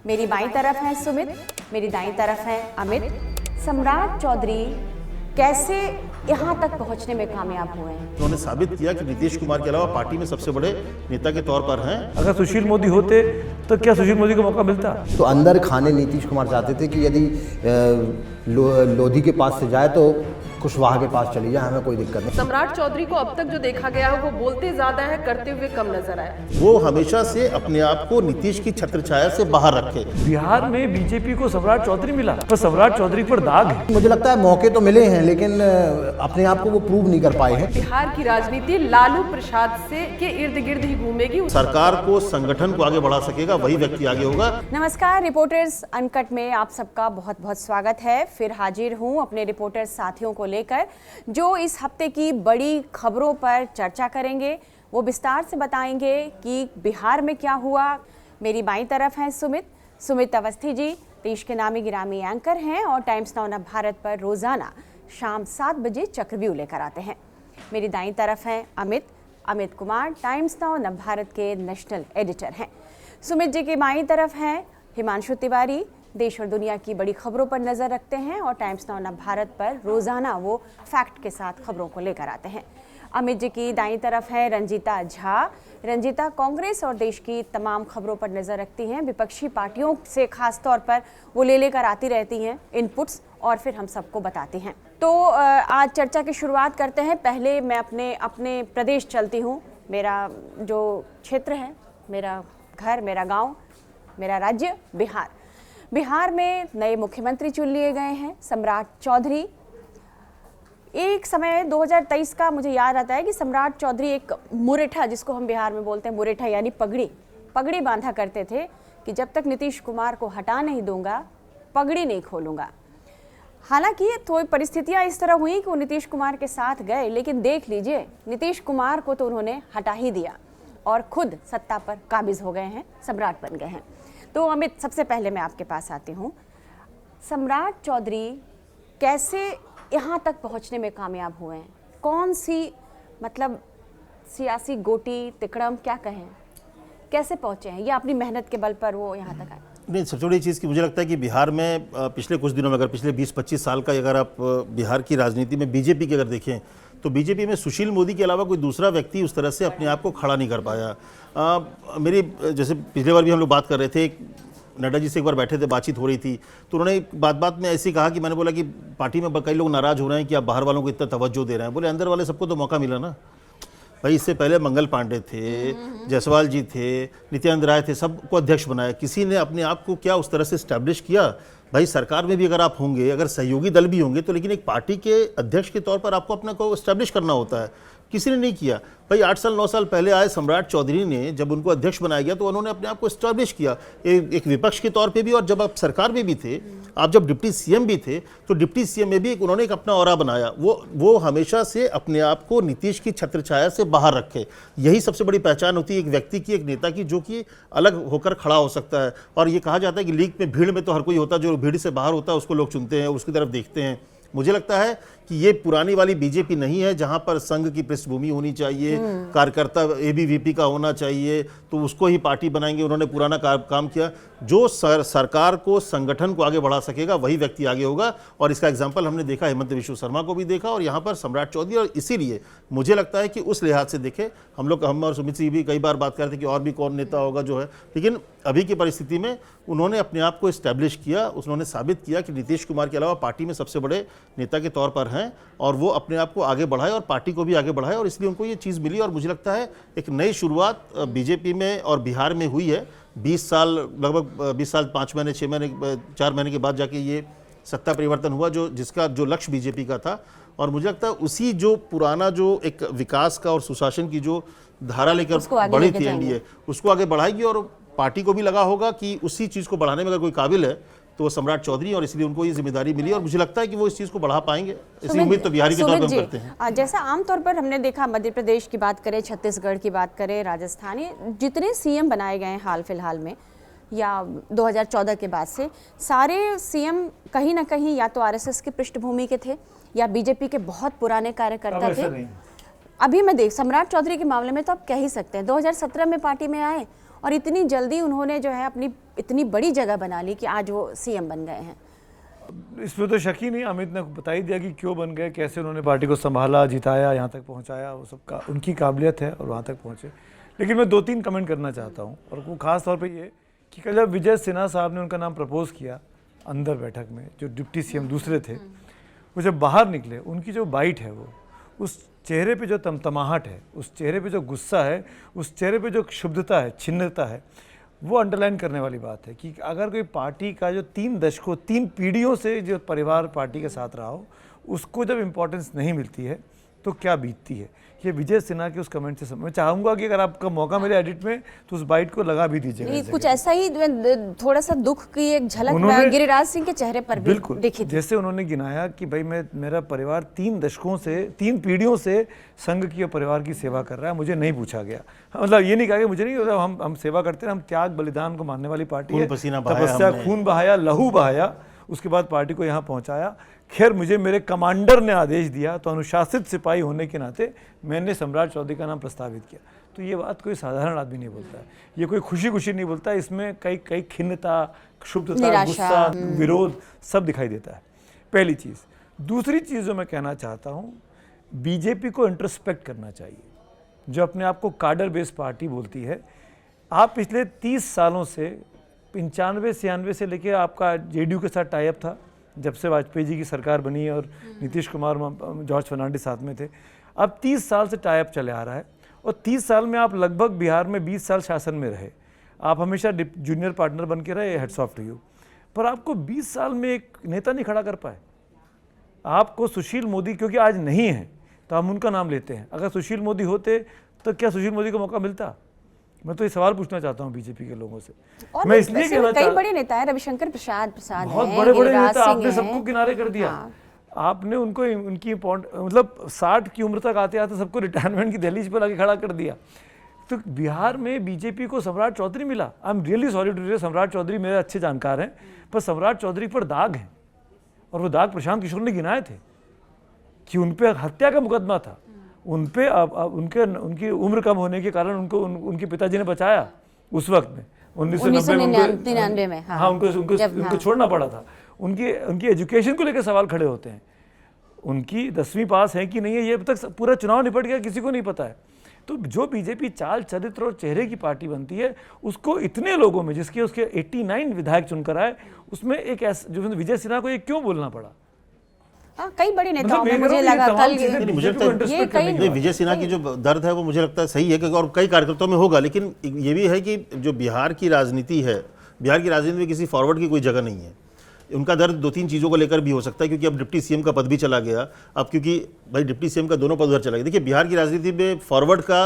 मेरी बाईं तरफ है सुमित, मेरी दाईं तरफ है अमित। सम्राट चौधरी कैसे यहाँ तक पहुँचने में कामयाब हुए हैं? उन्होंने साबित किया कि नीतीश कुमार के अलावा पार्टी में सबसे बड़े नेता के तौर पर हैं। अगर सुशील मोदी होते तो क्या सुशील मोदी को मौका मिलता? तो अंदर खाने नीतीश कुमार चाहते थे कि यदि लोधी के पास से जाए तो कुशवाहा के पास चली जाए, हमें कोई दिक्कत नहीं। सम्राट चौधरी को अब तक जो देखा गया है वो बोलते ज्यादा है, करते हुए कम नजर आया। वो हमेशा से अपने आप को नीतीश की छत्रछाया से बाहर रखे। बिहार में बीजेपी को सम्राट चौधरी मिला, पर सम्राट चौधरी पर दाग है। मुझे लगता है मौके तो मिले हैं, लेकिन अपने आप को वो प्रूव नहीं कर पाए हैं। बिहार की राजनीति लालू प्रसाद से के इर्द गिर्द ही घूमेगी। सरकार को, संगठन को आगे बढ़ा सकेगा वही व्यक्ति आगे होगा। नमस्कार, रिपोर्टर्स अनकट में आप सबका बहुत बहुत स्वागत है। फिर हाजिर हूँ अपने रिपोर्टर साथियों को लेकर, जो इस हफ्ते की बड़ी खबरों पर चर्चा करेंगे। वो विस्तार से बताएंगे कि बिहार में क्या हुआ। मेरी बाईं तरफ है सुमित अवस्थी जी, देश के नामी गिरामी एंकर हैं और टाइम्स नाउ नव भारत पर रोजाना शाम 7 बजे चक्रव्यूह लेकर आते हैं। मेरी दाईं तरफ है अमित कुमार, टाइम्स नाउ नव भारत के नेशनल एडिटर हैं। सुमित जी की बाईं तरफ है हिमांशु तिवारी, देश और दुनिया की बड़ी खबरों पर नजर रखते हैं और टाइम्स नाउ नव भारत पर रोजाना वो फैक्ट के साथ खबरों को लेकर आते हैं। अमित जी की दाईं तरफ है रंजीता झा। रंजीता कांग्रेस और देश की तमाम खबरों पर नजर रखती हैं, विपक्षी पार्टियों से खास तौर पर वो लेकर आती रहती हैं इनपुट्स और फिर हम सबको बताती हैं। तो आज चर्चा की शुरुआत करते हैं। पहले मैं अपने प्रदेश चलती हूँ। मेरा जो क्षेत्र है, मेरा घर, मेरा गाँव, मेरा राज्य बिहार में नए मुख्यमंत्री चुन लिए गए हैं, सम्राट चौधरी। एक समय 2023 का मुझे याद आता है कि सम्राट चौधरी एक मुरेठा, जिसको हम बिहार में बोलते हैं मुरेठा यानी पगड़ी बांधा करते थे कि जब तक नीतीश कुमार को हटा नहीं दूंगा पगड़ी नहीं खोलूंगा। हालांकि तो परिस्थितियां इस तरह हुई कि वो नीतीश कुमार के साथ गए, लेकिन देख लीजिए नीतीश कुमार को तो उन्होंने हटा ही दिया और खुद सत्ता पर काबिज हो गए हैं, सम्राट बन गए हैं। तो अमित, सबसे पहले मैं आपके पास आती हूँ। सम्राट चौधरी कैसे यहाँ तक पहुँचने में कामयाब हुए हैं? कौन सी सियासी गोटी तिकड़म क्या कहें, कैसे पहुँचे हैं या अपनी मेहनत के बल पर वो यहाँ तक आए? नहीं, सबसे बड़ी चीज़ की मुझे लगता है कि बिहार में पिछले कुछ दिनों में, अगर पिछले 20-25 साल का अगर आप बिहार की राजनीति में बीजेपी की अगर देखें तो बीजेपी में सुशील मोदी के अलावा कोई दूसरा व्यक्ति उस तरह से अपने आप को खड़ा नहीं कर पाया। मेरी जैसे पिछले बार भी हम लोग बात कर रहे थे, नड्डा जी से एक बार बैठे थे, बातचीत हो रही थी, तो उन्होंने बात में ऐसे कहा कि मैंने बोला कि पार्टी में कई लोग नाराज़ हो रहे हैं कि आप बाहर वालों को इतना तवज्जो दे रहे हैं। बोले अंदर वाले सबको तो मौका मिला ना भाई। इससे पहले मंगल पांडे थे, जायसवाल जी थे, नित्यानंद राय थे, सबको अध्यक्ष बनाया। किसी ने अपने आप को क्या उस तरह से स्टैब्लिश किया? भाई सरकार में भी अगर आप होंगे, अगर सहयोगी दल भी होंगे, तो लेकिन एक पार्टी के अध्यक्ष के तौर पर आपको अपने को स्टैब्लिश करना होता है। किसी ने नहीं किया भाई। 8 साल 9 साल पहले आए सम्राट चौधरी ने, जब उनको अध्यक्ष बनाया गया तो उन्होंने अपने आप को स्टैब्लिश किया एक विपक्ष के तौर पे भी, और जब आप सरकार में भी थे, आप जब डिप्टी सीएम भी थे, तो डिप्टी सीएम में भी उन्होंने एक अपना ऑरा बनाया। वो हमेशा से अपने आप को नीतीश की छत्रछाया से बाहर रखे। यही सबसे बड़ी पहचान होती है एक व्यक्ति की, एक नेता की, जो कि अलग होकर खड़ा हो सकता है। और ये कहा जाता है कि लीग में, भीड़ में तो हर कोई होता है, जो भीड़ से बाहर होता है उसको लोग चुनते हैं, उसकी तरफ देखते हैं। मुझे लगता है कि ये पुरानी वाली बीजेपी नहीं है जहां पर संघ की पृष्ठभूमि होनी चाहिए, कार्यकर्ता एबीवीपी का होना चाहिए, तो उसको ही पार्टी बनाएंगे। उन्होंने पुराना काम किया। जो सरकार को, संगठन को आगे बढ़ा सकेगा वही व्यक्ति आगे होगा। और इसका एग्जाम्पल हमने देखा, हेमंत बिश्व शर्मा को भी देखा और यहाँ पर सम्राट चौधरी। और इसीलिए मुझे लगता है कि उस लिहाज से देखें, हम और सुमित सिंह भी कई बार बात करते कि और भी कौन नेता होगा जो है, लेकिन अभी की परिस्थिति में उन्होंने अपने आप को इस्टेब्लिश किया। उन्होंने साबित किया कि नीतीश कुमार के अलावा पार्टी में सबसे बड़े नेता के तौर पर हैं और वो अपने आप को आगे बढ़ाए और पार्टी को भी आगे बढ़ाए, और इसलिए उनको ये चीज़ मिली। और मुझे लगता है एक नई शुरुआत बीजेपी में और बिहार में हुई है। 20 साल, लगभग 20 साल 5 महीने 6 महीने 4 महीने के बाद जाके ये सत्ता परिवर्तन हुआ, जिसका जो लक्ष्य बीजेपी का था। और मुझे लगता है उसी जो पुराना जो एक विकास का और सुशासन की जो धारा लेकर बढ़ी थी एनडीए, उसको आगे बढ़ाएगी। और पार्टी को भी लगा होगा कि उसी चीज़ को बढ़ाने में अगर कोई काबिल है तो वो सम्राट चौधरी, और इसलिए उनको ये जिम्मेदारी मिली। और मुझे लगता है कि वो इस चीज़ को बढ़ा पाएंगे। इसी उम्मीद तो बिहारी के तौर पर हम करते हैं। जैसा आमतौर पर हमने देखा, मध्य प्रदेश की बात करें, छत्तीसगढ़ की बात करें, राजस्थान, जितने सीएम बनाए गए हैं हाल फिलहाल में या 2014 के बाद से, सारे सीएम कहीं ना कहीं या तो आरएसएस की पृष्ठभूमि के थे या बीजेपी के बहुत पुराने कार्यकर्ता थे। अभी मैं सम्राट चौधरी के मामले में तो आप कह ही सकते हैं 2017 में पार्टी में आए और इतनी जल्दी उन्होंने जो है अपनी इतनी बड़ी जगह बना ली कि आज वो सीएम बन गए हैं। इसमें तो शक ही नहीं, अमित ने बता ही दिया कि क्यों बन गए, कैसे उन्होंने पार्टी को संभाला, जिताया, यहाँ तक पहुँचाया, वो सब का उनकी काबिलियत है और वहाँ तक पहुँचे। लेकिन मैं 2-3 कमेंट करना चाहता हूँ, और वो खास तौर पे ये कि कल जब विजय सिन्हा साहब ने उनका नाम प्रपोज किया अंदर बैठक में, जो डिप्टी सीएम दूसरे थे, वो जब बाहर निकले, उनकी जो बाइट है, वो उस चेहरे पे जो तमतमाहट है, उस चेहरे पे जो गुस्सा है, उस चेहरे पे जो क्षुब्धता है, छिन्नता है, वो अंडरलाइन करने वाली बात है कि अगर कोई पार्टी का जो 3 दशकों 3 पीढ़ियों से जो परिवार पार्टी के साथ रहा हो, उसको जब इम्पोर्टेंस नहीं मिलती है तो क्या बीतती है। ये विजय सिन्हा के उस कमेंट से मैं चाहूंगा कि अगर आपका मौका मिले एडिट में तो उस बाइट को लगा भी दीजिएगा। कुछ ऐसा ही थोड़ा सा दुख की एक झलक गिरिराज सिंह के चेहरे पर भी दिखी थी। जैसे उन्होंने गिनाया कि भाई मेरा परिवार 3 दशकों से 3 पीढ़ियों से संघ की और परिवार की सेवा कर रहा है, मुझे नहीं पूछा गया। मतलब ये नहीं कहा कि मुझे नहीं, हम सेवा करते हैं, हम त्याग बलिदान को मानने वाली पार्टी है, तपस्या, खून बहाया, लहू बहाया, उसके बाद पार्टी को यहाँ पहुँचाया। खैर मुझे मेरे कमांडर ने आदेश दिया तो अनुशासित सिपाही होने के नाते मैंने सम्राट चौधरी का नाम प्रस्तावित किया। तो ये बात कोई साधारण आदमी नहीं बोलता है, ये कोई खुशी खुशी नहीं बोलता है, इसमें कई खिन्नता, क्षुब्धता, गुस्सा, विरोध सब दिखाई देता है, पहली चीज़। दूसरी चीज़ जो मैं कहना चाहता हूँ, बीजेपी को इंट्रोस्पेक्ट करना चाहिए, जो अपने आप को काडर बेस्ड पार्टी बोलती है। आप पिछले 30 सालों से 95-96 से लेकर आपका जेडीयू के साथ टाई अप था, जब से वाजपेयी जी की सरकार बनी और नीतीश कुमार, जॉर्ज फर्नांडिस साथ में थे। अब 30 साल से टाई अप चले आ रहा है, और 30 साल में आप लगभग बिहार में 20 साल शासन में रहे, आप हमेशा जूनियर पार्टनर बन के रहे, हेड्स ऑफ टू यू। पर आपको 20 साल में एक नेता नहीं खड़ा कर पाए। आपको सुशील मोदी क्योंकि आज नहीं है तो हम उनका नाम लेते हैं, अगर सुशील मोदी होते तो क्या सुशील मोदी को मौका मिलता? मैं तो ये सवाल पूछना चाहता हूँ बीजेपी के लोगों से। और मैं इसलिए कहना कई बड़े नेता है, रविशंकर प्रसाद बहुत बड़े नेता, आपने सबको किनारे कर दिया। आपने उनको उनकी मतलब 60 की उम्र तक आते आते सबको रिटायरमेंट की दहलीज पर आके खड़ा कर दिया। तो बिहार में बीजेपी को सम्राट चौधरी मिला। I am really sorry to say, Samrat Chaudhary मेरे अच्छे जानकार हैं, पर सम्राट चौधरी पर दाग है, और वो दाग प्रशांत किशोर ने गिनाए थे कि उन पे हत्या का मुकदमा था, उन पे उनकी उम्र कम होने के कारण उनके पिताजी ने बचाया उस वक्त में 1999 में। हाँ, उनको छोड़ना पड़ा था। उनकी एजुकेशन को लेकर सवाल खड़े होते हैं, उनकी 10वीं पास है कि नहीं है, ये अब तक पूरा चुनाव निपट गया, किसी को नहीं पता है। तो जो बीजेपी चाल चरित्र और चेहरे की पार्टी बनती है, उसको इतने लोगों में, जिसके उसके 89 विधायक चुनकर आए, उसमें एक ऐसा जो विजय सिन्हा को ये क्यों बोलना पड़ा? कई बड़े नेताओं में मुझे लगा कल मुझे लगता है विजय सिन्हा की जो दर्द है वो मुझे लगता है सही है, क्योंकि और कई कार्यकर्ताओं में होगा। लेकिन ये भी है कि जो बिहार की राजनीति है, बिहार की राजनीति में किसी फॉरवर्ड की कोई जगह नहीं है। उनका दर्द 2-3 चीज़ों को लेकर भी हो सकता है, क्योंकि अब डिप्टी सीएम का पद भी चला गया। अब क्योंकि भाई डिप्टी सीएम का दोनों पद उधर चला गया। देखिए बिहार की राजनीति में फॉरवर्ड का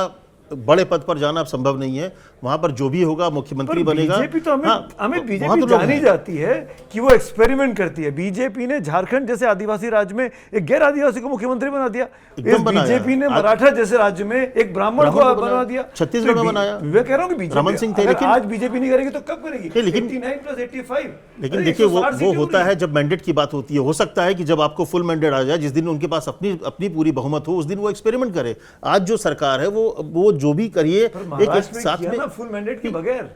बड़े पद पर जाना अब संभव नहीं है। वहां पर जो भी होगा मुख्यमंत्री बनेगा। बीजेपी तो हमें बीजेपी तो जानी जाती है कि वो एक्सपेरिमेंट करती है। बीजेपी ने झारखंड जैसे आदिवासी राज्य में एक गैर आदिवासी को मुख्यमंत्री बना दिया। बीजेपी ने मराठा जैसे राज्य में एक ब्राह्मण को बना दिया। छत्तीसगढ़ में बनाया। मैं कह रहा हूँ कि बीजेपी रमन सिंह थे, लेकिन आज बीजेपी नहीं करेगी तो कब करेगी? 89+85। लेकिन देखिए वो होता है जब मैंडेट की बात होती है। हो सकता है कि जब आपको फुल मैंडेट आ जाए, जिस दिन उनके पास अपनी पूरी बहुमत हो, उस दिन वो एक्सपेरिमेंट करे। आज जो सरकार है वो जो भी करिए एक साथ में फुल मैंडेट के बगैर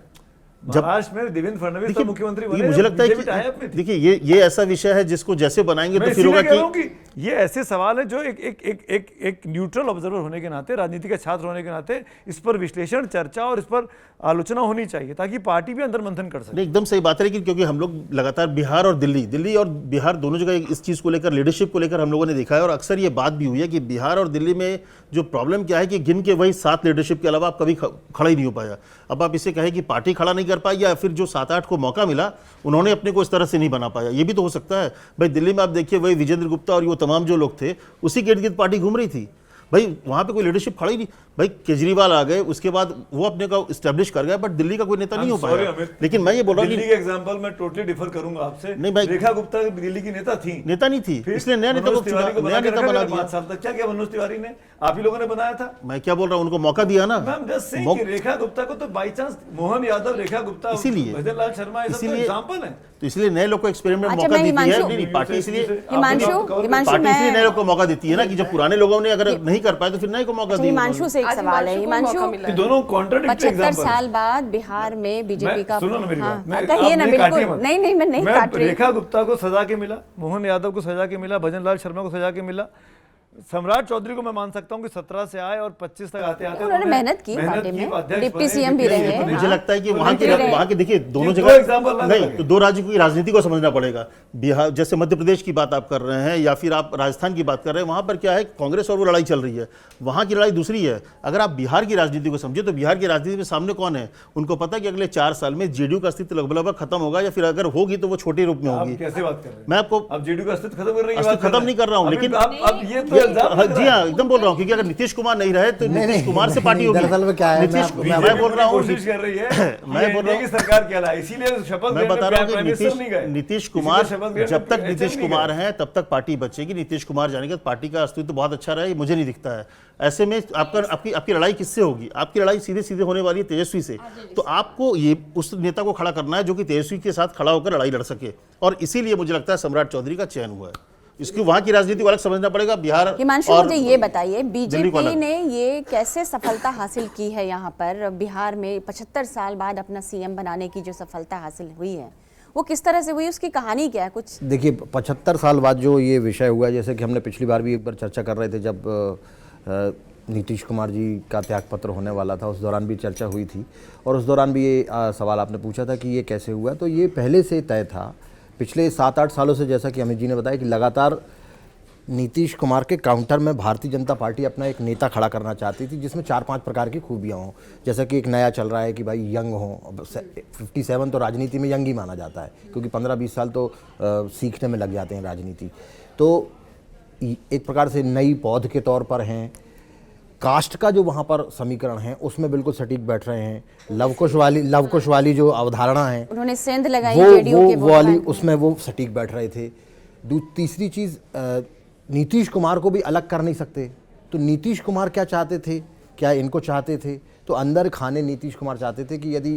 महाराष्ट्र में देवेंद्र फडणवीस का मुख्यमंत्री बने। मुझे लगता है कि देखिए ये ऐसा विषय है जिसको जैसे बनाएंगे तो फिर होगा कि ये ऐसे सवाल है जो एक न्यूट्रल ऑब्जर्वर होने के नाते, राजनीति के छात्र होने के नाते इस पर विश्लेषण, चर्चा और इस पर आलोचना होनी चाहिए, ताकि पार्टी भी अंदर मंथन कर सके। एकदम सही बात है। लेकिन क्योंकि हम लोग लगातार बिहार और दिल्ली और बिहार दोनों जगह इस चीज़ को लेकर, लीडरशिप को लेकर हम लोगों ने देखा है, और अक्सर ये बात भी हुई है कि बिहार और दिल्ली में जो प्रॉब्लम क्या है कि गिन के वही 7 लीडरशिप के अलावा आप कभी खड़ा ही नहीं हो पाया। अब आप इसे कहें कि पार्टी खड़ा नहीं कर पाई, या फिर जो 7-8 को मौका मिला उन्होंने अपने को इस तरह से नहीं बना पाया, ये भी तो हो सकता है। भाई दिल्ली में आप देखिए, वही विजेंद्र गुप्ता और वो तमाम जो लोग थे, उसी के इर्द गिर्द पार्टी घूम रही थी। भाई वहां पे कोई लीडरशिप खड़ी नहीं। भाई केजरीवाल आ गए, उसके बाद वो अपने का एस्टेब्लिश कर गया, बट दिल्ली का कोई नेता नहीं हो पाया। लेकिन मैं ये बोल रहा हूँ, दिल्ली के एग्जांपल में टोटली डिफर करूंगा आपसे। नहीं भाई, रेखा गुप्ता दिल्ली की नेता नहीं थी, इसलिए नया नेता को नया नेता बना दिया। 5 साल तक क्या मनोज तिवारी ने, आप ही लोगों ने बनाया था। मैं क्या बोल रहा हूँ, उनको मौका दिया ना। रेखा गुप्ता को तो बाई चांस मोहन यादव, रेखा गुप्ता, इसीलिए भजन लाल शर्मा एग्जाम्पल है। तो इसलिए नए लोग को एक्सपेरिमेंट अच्छा, मौका मैं देती है। हिमांशु- नहीं, पार्टी इसलिए हिमांशु पार्टी मैं इसलिए नए लोग को मौका देती है ना कि जब पुराने लोगों ने अगर नहीं कर पाए तो फिर नए को मौका अच्छा, दिया। हिमांशु से एक आज सवाल है। हिमांशु को मौका हिमांशु, मिला कि दोनों कॉन्ट्राडिक्टरी 75 एग्जाम्पल। साल बाद बिहार में बीजेपी का, सुनो ना मेरी हाँ, बात, मैं- कहिए आप ना, नहीं काटिए बिल्कुल मत। नहीं नहीं, मैं नहीं काट रही। रेखा गुप्ता को सजा के मिला, मोहन यादव को सजा के मिला, भजन लाल शर्मा को सजा के मिला, सम्राट चौधरी को मैं मान सकता हूँ कि 17 से आए और 25 तक आते आते उन्होंने मेहनत की पार्टी में, अध्यक्ष डिप्टी बने, सीएम भी डिप्टी रहे। सीएम बने। मुझे लगता है कि वहाँ की देखिए दोनों ये दो जगह एग्जाम्पल अलग नहीं, अलग तो दो राज्यों की राजनीति को समझना पड़ेगा। बिहार जैसे मध्य प्रदेश की बात आप कर रहे हैं या फिर आप राजस्थान की बात कर रहे हैं, वहाँ पर क्या है, कांग्रेस और वो लड़ाई चल रही है, वहाँ की लड़ाई दूसरी है। अगर आप बिहार की राजनीति को समझे तो बिहार की राजनीति में सामने कौन है, उनको पता है कि अगले 4 साल में जेडीयू का अस्तित्व लगभग खत्म होगा, या फिर अगर होगी तो वो छोटे रूप में होगी। आप कैसे बात कर रहे हैं? मैं आपको अब जेडीयू का अस्तित्व खत्म कर रही है, अस्तित्व खत्म नहीं कर रहा हूँ, लेकिन अब ये तो इल्जाम लग जी रहा है। हाँ, एकदम बोल रहा हूँ, क्योंकि अगर नीतीश कुमार नहीं रहे तो नहीं, नीतीश कुमार से नहीं, पार्टी होगी। दरअसल में क्या है, नीतीश मैं मैं बोल रहा हूँ, कोशिश कर रही है मैं बोल रहा हूँ की सरकार क्या लाए, इसीलिए शपथ मैं बता रहा हूँ कि नीतीश नीतीश कुमार जब तक नीतीश कुमार हैं तब तक पार्टी बचेगी। नीतीश कुमार जाने के बाद पार्टी का अस्तित्व बहुत अच्छा रहा है, मुझे नहीं दिखता है। ऐसे में आपकी लड़ाई किससे होगी? आपकी लड़ाई सीधे सीधे होने वाली है तेजस्वी से। तो आपको ये उस नेता को खड़ा करना है जो कि तेजस्वी के साथ खड़ा होकर लड़ाई लड़ सके, और इसीलिए मुझे लगता है सम्राट चौधरी का चयन हुआ है। इसकी वहां की राजनीति को अलग समझना पड़ेगा। बिहार हिमांशु, और मुझे ये बताइए, दिल्ली को बीजेपी अलग। ने ये कैसे सफलता हासिल की है यहाँ पर बिहार में 75 साल बाद अपना सीएम बनाने की जो सफलता हासिल हुई है, वो किस तरह से हुई, उसकी कहानी क्या है कुछ? देखिए 75 साल बाद जो ये विषय हुआ है, जैसे कि हमने पिछली बार भी एक बार चर्चा कर रहे थे जब नीतीश कुमार जी का त्यागपत्र होने वाला था, उस दौरान भी चर्चा हुई थी और उस दौरान भी ये सवाल आपने पूछा था कि ये कैसे हुआ। तो ये पहले से तय था, पिछले 7-8 सालों से, जैसा कि अमित जी ने बताया कि लगातार नीतीश कुमार के काउंटर में भारतीय जनता पार्टी अपना एक नेता खड़ा करना चाहती थी जिसमें 4-5 प्रकार की खूबियाँ हों। जैसा कि एक नया चल रहा है कि भाई यंग हो, 57 तो राजनीति में यंग ही माना जाता है, क्योंकि 15-20 साल तो सीखने में लग जाते हैं राजनीति। तो एक प्रकार से नई पौध के तौर पर हैं। कास्ट का जो वहाँ पर समीकरण है उसमें बिल्कुल सटीक बैठ रहे हैं। लवकुश वाली जो अवधारणा है, उन्होंने सेंध लगाई जेडीयू के वो वाली, उसमें वो सटीक बैठ रहे थे। तीसरी चीज़, नीतीश कुमार को भी अलग कर नहीं सकते, तो नीतीश कुमार क्या चाहते थे, क्या इनको चाहते थे, तो अंदर खाने नीतीश कुमार चाहते थे कि यदि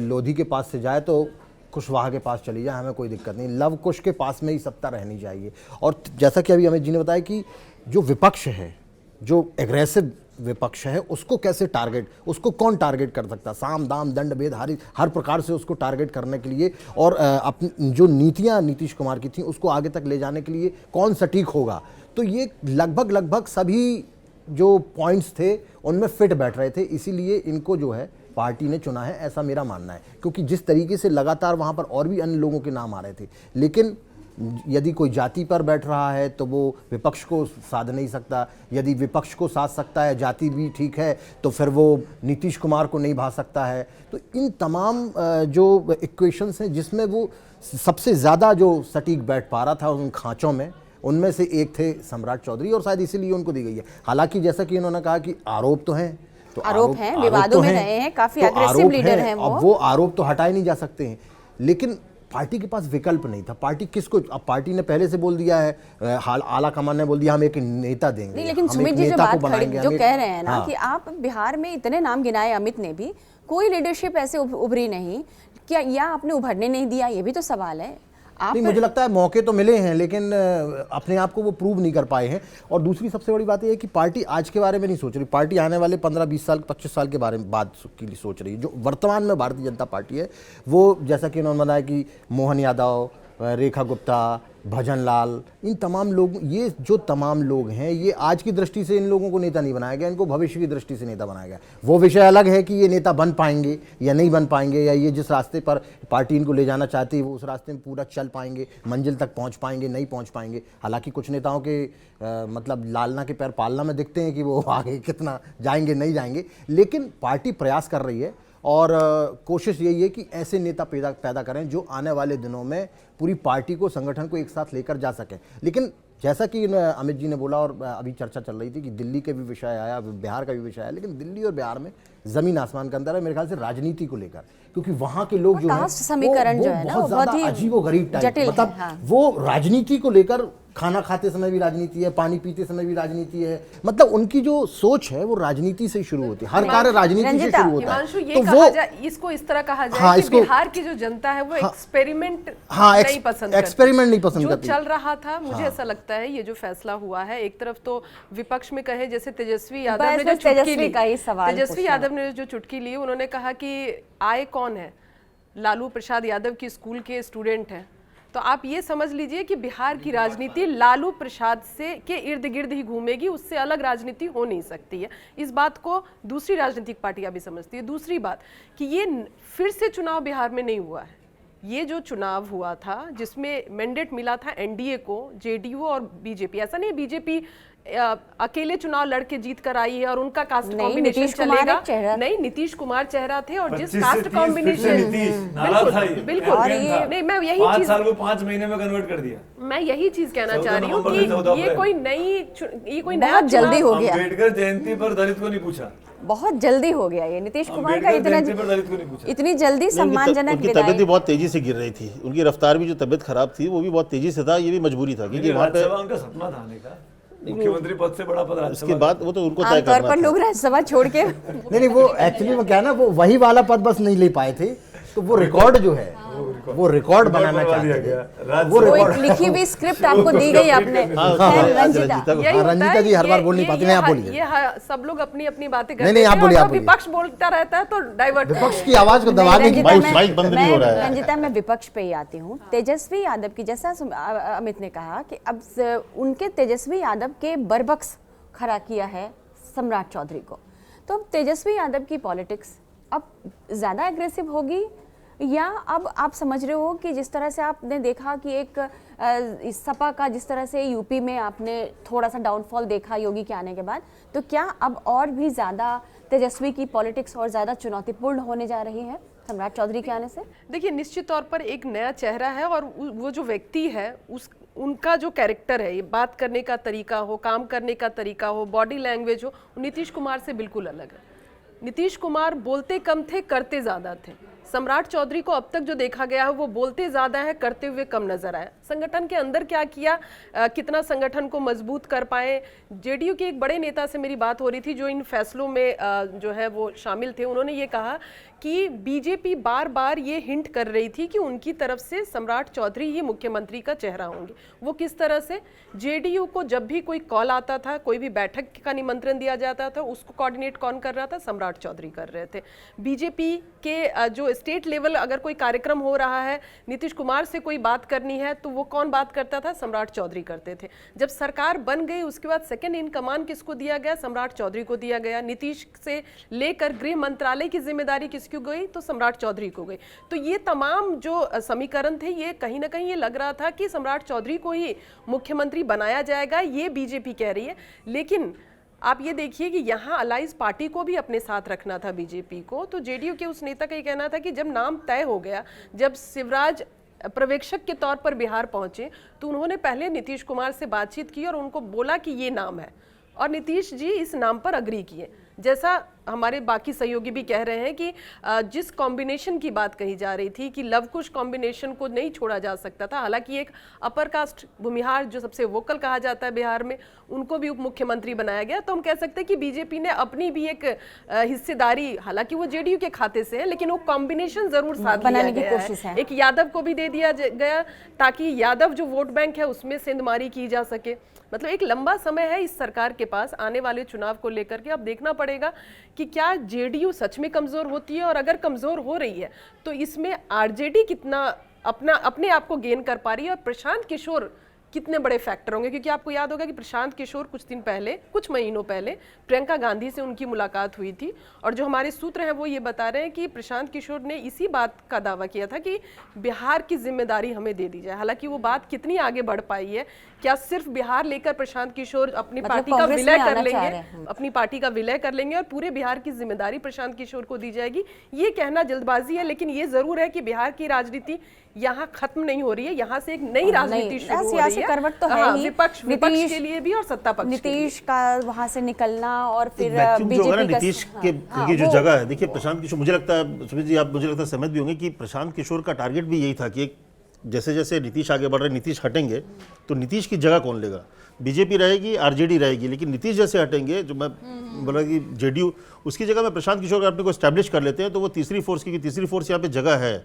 लोधी के पास से जाए तो कुशवाहा के पास चली जाए, हमें कोई दिक्कत नहीं, लव कुश के पास में ही सत्ता रहनी चाहिए। और जैसा कि अभी अमित जी ने बताया कि जो विपक्ष है, जो एग्रेसिव विपक्ष है, उसको कैसे टारगेट, उसको कौन टारगेट कर सकता, साम दाम दंड भेद हर प्रकार से उसको टारगेट करने के लिए, और अपनी जो नीतियां नीतीश कुमार की थी उसको आगे तक ले जाने के लिए कौन सटीक होगा। तो ये लगभग सभी जो पॉइंट्स थे उनमें फिट बैठ रहे थे, इसीलिए इनको जो है पार्टी ने चुना है, ऐसा मेरा मानना है। क्योंकि जिस तरीके से लगातार वहाँ पर और भी अन्य लोगों के नाम आ रहे थे, लेकिन यदि कोई जाति पर बैठ रहा है तो वो विपक्ष को साध नहीं सकता, यदि विपक्ष को साध सकता है, जाति भी ठीक है, तो फिर वो नीतीश कुमार को नहीं भा सकता है। तो इन तमाम जो इक्वेशंस हैं जिसमें वो सबसे ज़्यादा जो सटीक बैठ पा रहा था उन खाँचों में, उनमें से एक थे सम्राट चौधरी, और शायद इसीलिए उनको दी गई है। हालांकि जैसा कि उन्होंने कहा कि आरोप तो हैं, तो आरोप हैं, विवादों में रहे हैं, काफी अग्रेसिव लीडर हैं वो। अब वो आरोप तो हटाए नहीं जा सकते हैं, लेकिन पार्टी के पास विकल्प नहीं था। पार्टी किसको, अब पार्टी ने पहले से बोल दिया है, आला कमान ने बोल दिया हम एक नेता देंगे। नहीं, लेकिन हम सुमित एक जी जो नेता को बात बनाएंगे, जो हम एक- कह रहे हैं ना, हाँ। कि आप बिहार में इतने नाम गिनाए, अमित ने भी, कोई लीडरशिप ऐसे उभरी नहीं क्या, या आपने उभरने नहीं दिया, ये भी तो सवाल है। आप नहीं, मुझे लगता है मौके तो मिले हैं, लेकिन अपने आप को वो प्रूव नहीं कर पाए हैं। और दूसरी सबसे बड़ी बात यह है कि पार्टी आज के बारे में नहीं सोच रही, पार्टी आने वाले 15-20 साल 25 साल के बारे में बाद के लिए सोच रही है। जो वर्तमान में भारतीय जनता पार्टी है वो, जैसा कि उन्होंने बताया कि मोहन यादव, रेखा गुप्ता, भजन लाल, इन तमाम लोग, ये जो तमाम लोग हैं, ये आज की दृष्टि से इन लोगों को नेता नहीं बनाया गया, इनको भविष्य की दृष्टि से नेता बनाया गया। वो विषय अलग है कि ये नेता बन पाएंगे या नहीं बन पाएंगे, या ये जिस रास्ते पर पार्टी इनको ले जाना चाहती है वो उस रास्ते में पूरा चल पाएंगे, मंजिल तक पहुंच पाएंगे, नहीं पहुंच पाएंगे। हालांकि कुछ नेताओं के मतलब लालना के पैर पालना में दिखते हैं कि वो आगे कितना जाएंगे, नहीं जाएंगे, लेकिन पार्टी प्रयास कर रही है और कोशिश यही है कि ऐसे नेता पैदा करें जो आने वाले दिनों में पूरी पार्टी को, संगठन को एक साथ लेकर जा सकें। लेकिन जैसा कि अमित जी ने बोला और अभी चर्चा चल रही थी कि दिल्ली के भी विषय आया, बिहार का भी विषय आया, लेकिन दिल्ली और बिहार में ज़मीन आसमान का अंतर है मेरे ख्याल से राजनीति को लेकर, क्योंकि वहाँ के लोग जो है कास्ट समीकरण जो है ना, बहुत वो बहुत ज़्यादा ही अजीब व गरीब टाइप, जटिल है, मतलब हाँ। वो राजनीति को लेकर खाना खाते समय भी राजनीति है, पानी पीते समय भी राजनीति है। मतलब उनकी जो सोच है वो राजनीति से ही शुरू होती है, हर कार्य राजनीति से शुरू होता है। हिमांशु, ये तो कहा जाए, इसको इस तरह कहा जाए हाँ, कि इसको बिहार की जो जनता है वो एक्सपेरिमेंट हाँ, नहीं पसंद करती। एक्सपेरिमेंट नहीं पसंद जो करती। चल रहा था, मुझे ऐसा लगता है ये जो फैसला हुआ है, एक तरफ तो विपक्ष में कहे जैसे तेजस्वी यादव ने जो चुटकी ली, तेजस्वी यादव ने जो चुटकी ली, उन्होंने कहा कि आए कौन है, लालू प्रसाद यादव की स्कूल के स्टूडेंट हैं। तो आप ये समझ लीजिए कि बिहार की राजनीति लालू प्रसाद से के इर्द गिर्द ही घूमेगी, उससे अलग राजनीति हो नहीं सकती है। इस बात को दूसरी राजनीतिक पार्टियां भी समझती है। दूसरी बात कि ये फिर से चुनाव बिहार में नहीं हुआ है। ये जो चुनाव हुआ था जिसमें मैंडेट मिला था एनडीए को, जेडीयू और बीजेपी, ऐसा नहीं बीजेपी अकेले चुनाव लड़के जीत कर आई है और उनका कास्ट कॉम्बिनेशन चलेगा। नहीं, नीतीश कुमार चेहरा थे और जिस कास्ट कॉम्बिनेशन, बिल्कुल नहीं, मैं यही चीज 5 साल को 5 महीने में कन्वर्ट कर दिया। मैं यही चीज कहना चाह रही हूँ कि ये कोई नया बहुत जल्दी हो गया। अम्बेडकर जयंती पर दलित को नहीं पूछा, बहुत जल्दी हो गया ये नीतीश कुमार का, इतनी जल्दी सम्मानजनक उनकी तबीयत भी बहुत तेजी से गिर रही थी, उनकी रफ्तार भी जो तबीयत खराब थी वो भी बहुत तेजी से था। ये भी मजबूरी था क्योंकि वहाँ पे उनका सपना था आने का, मुख्यमंत्री पद से बड़ा पद। इसके बाद वो तो उनको तय आमतौर करना पर था। लोग राज्यसभा छोड़ के नहीं, वो एक्चुअली वो क्या है ना, वो वही वाला पद बस नहीं ले पाए थे, तो वो रिकॉर्ड जो है वो रिकॉर्ड बनाना चाहते थे। वो वो एक लिखी हुई स्क्रिप्ट आपको दी गई आपने। रंजीता जी हर बार बोल नहीं पाती, नहीं आप बोलिए। ये सब लोग अपनी अपनी बातें करते नहीं, आप हैं बोलिए, और आप बोलिए। विपक्ष बोलता रहता है तो डाइवर्ट विपक्ष की आवाज को दबाने की माइक बंद नहीं हो रहा है। रंजिता, मैं विपक्ष पे ही आती हूँ। तेजस्वी यादव की, जैसा अमित ने कहा कि अब उनके तेजस्वी यादव के बरबक्स खड़ा किया है सम्राट चौधरी को, तो अब तेजस्वी यादव की पॉलिटिक्स अब ज़्यादा एग्रेसिव होगी, या अब आप समझ रहे हो कि जिस तरह से आपने देखा कि एक इस सपा का जिस तरह से यूपी में आपने थोड़ा सा डाउनफॉल देखा योगी के आने के बाद, तो क्या अब और भी ज़्यादा तेजस्वी की पॉलिटिक्स और ज़्यादा चुनौतीपूर्ण होने जा रही है सम्राट चौधरी के आने से? देखिए, निश्चित तौर पर एक नया चेहरा है और वो जो व्यक्ति है उनका जो कैरेक्टर है, ये बात करने का तरीका हो, काम करने का तरीका हो, बॉडी लैंग्वेज हो, नीतीश कुमार से बिल्कुल अलग है। नीतीश कुमार बोलते कम थे, करते ज़्यादा थे। सम्राट चौधरी को अब तक जो देखा गया है वो बोलते ज़्यादा है, करते हुए कम नजर आए। संगठन के अंदर क्या किया, कितना संगठन को मजबूत कर पाए। जेडीयू के एक बड़े नेता से मेरी बात हो रही थी जो इन फैसलों में जो है वो शामिल थे। उन्होंने ये कहा कि बीजेपी बार बार ये हिंट कर रही थी कि उनकी तरफ से सम्राट चौधरी ही मुख्यमंत्री का चेहरा होंगे। वो किस तरह से, जेडीयू को जब भी कोई कॉल आता था, कोई भी बैठक का निमंत्रण दिया जाता था, उसको कोऑर्डिनेट कौन कर रहा था? सम्राट चौधरी कर रहे थे। बीजेपी के जो स्टेट लेवल अगर कोई कार्यक्रम हो रहा है, नीतीश कुमार से कोई बात करनी है, तो वो कौन बात करता था? सम्राट चौधरी करते थे। जब सरकार बन गई उसके बाद सेकेंड इन कमांड किसको दिया गया? सम्राट चौधरी को दिया गया। नीतीश से लेकर गृह मंत्रालय की जिम्मेदारी किसको गई? तो सम्राट चौधरी को गई। तो ये तमाम जो समीकरण थे, ये कहीं ना कहीं ये लग रहा था कि सम्राट चौधरी को ही मुख्यमंत्री बनाया जाएगा, ये बीजेपी कह रही है। लेकिन आप ये देखिए कि यहाँ अलाइज पार्टी को भी अपने साथ रखना था बीजेपी को। तो जेडीयू के उस नेता का ये कहना था कि जब नाम तय हो गया, जब शिवराज पर्यवेक्षक के तौर पर बिहार पहुंचे, तो उन्होंने पहले नीतीश कुमार से बातचीत की और उनको बोला कि ये नाम है, और नीतीश जी इस नाम पर अग्री किए। जैसा हमारे बाकी सहयोगी भी कह रहे हैं कि जिस कॉम्बिनेशन की बात कही जा रही थी कि लव कुश कॉम्बिनेशन को नहीं छोड़ा जा सकता था, हालांकि एक अपर कास्ट भूमिहार जो सबसे वोकल कहा जाता है बिहार में, उनको भी उप मुख्यमंत्री बनाया गया। तो हम कह सकते हैं कि बीजेपी ने अपनी भी एक हिस्सेदारी, हालांकि वो जेडीयू के खाते से है, लेकिन वो कॉम्बिनेशन जरूर साथ बनाने की कोशिश है। एक यादव को भी दे दिया गया ताकि यादव जो वोट बैंक है उसमें सेंधमारी की जा सके। मतलब एक लंबा समय है इस सरकार के पास आने वाले चुनाव को लेकर के। अब देखना पड़ेगा कि क्या जेडीयू सच में कमजोर होती है, और अगर कमजोर हो रही है तो इसमें आरजेडी कितना अपने आप को गेन कर पा रही है, और प्रशांत किशोर कितने बड़े फैक्टर होंगे। क्योंकि आपको याद होगा कि प्रशांत किशोर कुछ महीनों पहले प्रियंका गांधी से उनकी मुलाकात हुई थी, और जो हमारे सूत्र हैं वो ये बता रहे हैं कि प्रशांत किशोर ने इसी बात का दावा किया था कि बिहार की जिम्मेदारी हमें दे दी जाए। हालांकि वो बात कितनी आगे बढ़ पाई है, क्या सिर्फ बिहार लेकर प्रशांत किशोर अपनी पार्टी का विलय कर लेंगे, अपनी पार्टी का विलय कर लेंगे और पूरे बिहार की जिम्मेदारी प्रशांत किशोर को दी जाएगी? ये कहना जल्दबाजी है, लेकिन ये जरूर है कि बिहार की राजनीति यहाँ खत्म नहीं हो रही है, यहाँ से एक नई राजनीति शुरू हो रही है। करवट तो है ही, विपक्ष के लिए भी और सत्ता पक्ष नीतीश का वहां से निकलना, और फिर बीजेपी नीतीश की जो जगह है। देखिए प्रशांत किशोर, मुझे लगता है सुमित जी, आप मुझे लगता है सहमत भी होंगे कि प्रशांत किशोर का टारगेट भी यही था कि एक जैसे जैसे नीतीश आगे बढ़ रहे हैं, नीतीश हटेंगे तो नीतीश की जगह कौन लेगा? बीजेपी रहेगी, आरजेडी रहेगी, लेकिन नीतीश जैसे हटेंगे, जो मैं बोला कि जेडीयू, उसकी जगह में प्रशांत किशोर अपने को एस्टैब्लिश कर लेते हैं तो वो तीसरी फोर्स की तीसरी फोर्स यहाँ पे जगह है।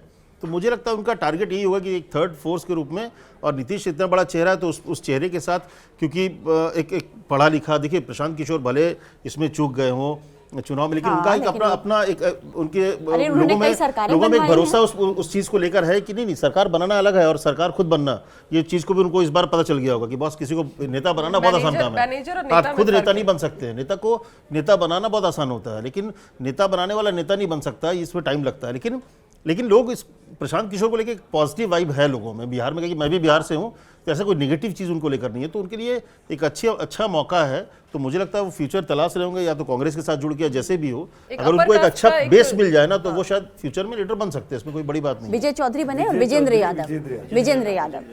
तो मुझे लगता है उनका टारगेट यही होगा कि एक थर्ड फोर्स के रूप में, और नीतीश इतना बड़ा चेहरा है तो उस चेहरे के साथ, क्योंकि एक पढ़ा लिखा, देखिए प्रशांत किशोर भले इसमें चूक गए हों चुनाव में, लेकिन उनका एक अपना एक उनके लोगों में एक भरोसा उस चीज को लेकर है कि नहीं सरकार बनाना अलग है और सरकार खुद बनना, ये चीज को भी उनको इस बार पता चल गया होगा कि बॉस किसी को नेता बनाना बहुत आसान काम है। आप खुद नेता नहीं बन सकते, नेता को नेता बनाना बहुत आसान होता है, लेकिन नेता बनाने वाला नेता नहीं बन सकता, इसमें टाइम लगता है। लेकिन लोग इस प्रशांत किशोर को लेकर एक पॉजिटिव वाइब है लोगों में बिहार में, क्योंकि मैं भी बिहार से हूँ, तो ऐसा कोई नेगेटिव चीज़ उनको लेकर नहीं है, तो उनके लिए एक अच्छा मौका है। तो मुझे लगता है वो फ्यूचर तलाश रहे होंगे, या तो कांग्रेस के साथ जुड़ के, जैसे भी हो, अगर उनको एक अच्छा बेस मिल जाए ना तो वो शायद फ्यूचर में लीडर बन सकते हैं, इसमें कोई बड़ी बात नहीं। विजय चौधरी बने और विजेंद्र यादव,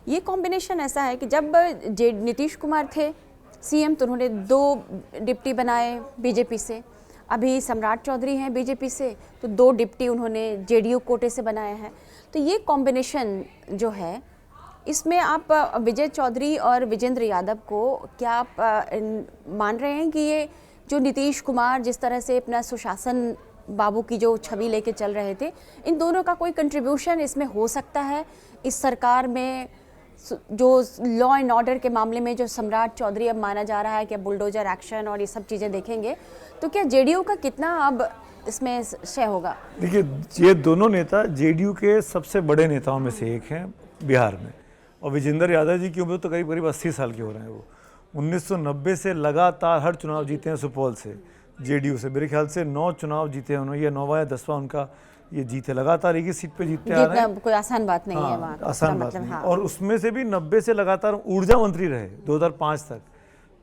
ये कॉम्बिनेशन ऐसा है कि जब नीतीश कुमार थे सीएम तो उन्होंने 2 डिप्टी बनाए बीजेपी से, अभी सम्राट चौधरी हैं बीजेपी से तो 2 डिप्टी उन्होंने जेडीयू कोटे से बनाए हैं। तो ये कॉम्बिनेशन जो है, इसमें आप विजय चौधरी और विजेंद्र यादव को क्या आप मान रहे हैं कि ये जो नीतीश कुमार जिस तरह से अपना सुशासन बाबू की जो छवि लेके चल रहे थे, इन दोनों का कोई कंट्रीब्यूशन इसमें हो सकता है इस सरकार में? जो लॉ एंड ऑर्डर के मामले में जो सम्राट चौधरी अब माना जा रहा है कि बुलडोजर एक्शन और ये सब चीज़ें देखेंगे, तो क्या जेडीयू का कितना अब इसमें शय होगा? देखिए, ये दोनों नेता जेडीयू के सबसे बड़े नेताओं में से एक हैं बिहार में, और विजेंद्र यादव जी की उम्र तो करीब करीब 80 साल के हो रहे हैं। वो 1990 से लगातार हर चुनाव जीते हैं सुपौल से, जेडीयू से। मेरे ख्याल से 9 चुनाव जीते हैं उन्होंने, ये 9वां या 10वां उनका ये जीते, लगातार एक ही सीट पे जीतते आ रहे हैं। कोई आसान बात नहीं है वहाँ, आसान बात नहीं। और उसमें से भी 90 से लगातार ऊर्जा मंत्री रहे 2005 तक।